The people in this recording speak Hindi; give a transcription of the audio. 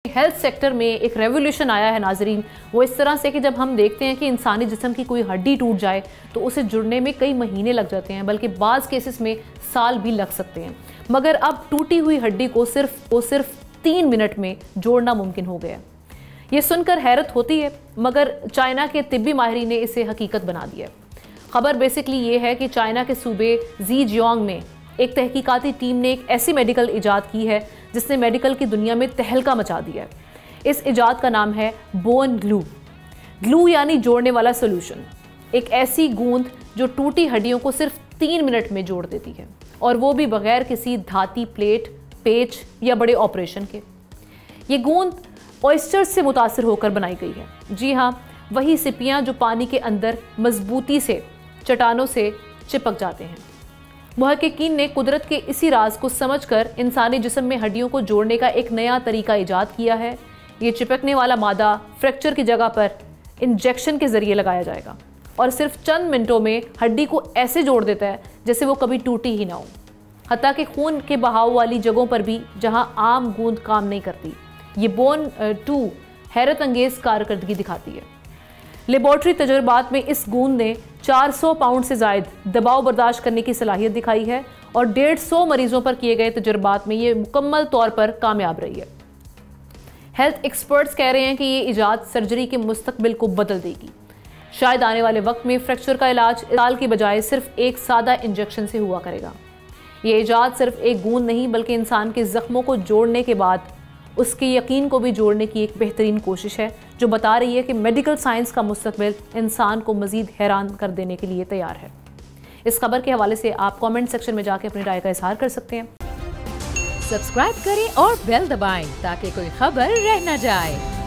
हेल्थ सेक्टर में एक रेवोल्यूशन आया है नाजरीन, वो इस तरह से कि जब हम देखते हैं कि इंसानी जिस्म की कोई हड्डी टूट जाए तो उसे जुड़ने में कई महीने लग जाते हैं, बल्कि बाज़ केसेस में साल भी लग सकते हैं। मगर अब टूटी हुई हड्डी को सिर्फ 3 मिनट में जोड़ना मुमकिन हो गया। ये सुनकर हैरत होती है, मगर चाइना के तिब्बी माहिरीन ने इसे हकीकत बना दिया। खबर बेसिकली ये है कि चाइना के सूबे ज़ीजियांग में एक तहकीकाती टीम ने एक ऐसी मेडिकल इजाद की है जिसने मेडिकल की दुनिया में तहलका मचा दिया है। इस इजाद का नाम है बोन ग्लू। ग्लू यानी जोड़ने वाला सोल्यूशन, एक ऐसी गूंद जो टूटी हड्डियों को सिर्फ 3 मिनट में जोड़ देती है, और वो भी बगैर किसी धाती, प्लेट, पेच या बड़े ऑपरेशन के। ये गूंद ऑयस्टर्स से मुतासिर होकर बनाई गई है। जी हाँ, वही सिपियाँ जो पानी के अंदर मजबूती से चट्टानों से चिपक जाते हैं। मुहक्किकीन ने कुदरत के इसी राज को समझकर इंसानी जिस्म में हड्डियों को जोड़ने का एक नया तरीका ईजाद किया है। ये चिपकने वाला मादा फ्रैक्चर की जगह पर इंजेक्शन के जरिए लगाया जाएगा और सिर्फ चंद मिनटों में हड्डी को ऐसे जोड़ देता है जैसे वो कभी टूटी ही ना हो, हत्ता कि खून के बहाव वाली जगहों पर भी जहां आम गूंद काम नहीं करती। ये बोन 2 हैरत अंगेज कारकर्दगी दिखाती है। लेबॉर्ट्री तजुर्बात में इस गूंद ने 400 पाउंड से ज़ायद दबाव बर्दाश्त करने की सलाहियत दिखाई है और 150 मरीजों पर किए गए तजुर्बात में ये मुकम्मल तौर पर कामयाब रही है। हेल्थ एक्सपर्ट्स कह रहे हैं कि ये इजाद सर्जरी के मुस्तकबिल को बदल देगी। शायद आने वाले वक्त में फ्रैक्चर का इलाज इलाज की बजाय सिर्फ एक सादा इंजेक्शन से हुआ करेगा। ये इजाद सिर्फ एक गूंद नहीं, बल्कि इंसान के जख्मों को जोड़ने के बाद उसके यकीन को भी जोड़ने की एक बेहतरीन कोशिश है, जो बता रही है कि मेडिकल साइंस का मुस्तकबिल इंसान को मज़ीद हैरान कर देने के लिए तैयार है। इस खबर के हवाले से आप कमेंट सेक्शन में जाकर अपनी राय का इजहार कर सकते हैं। सब्सक्राइब करें और बेल दबाएं ताकि कोई खबर रह न जाए।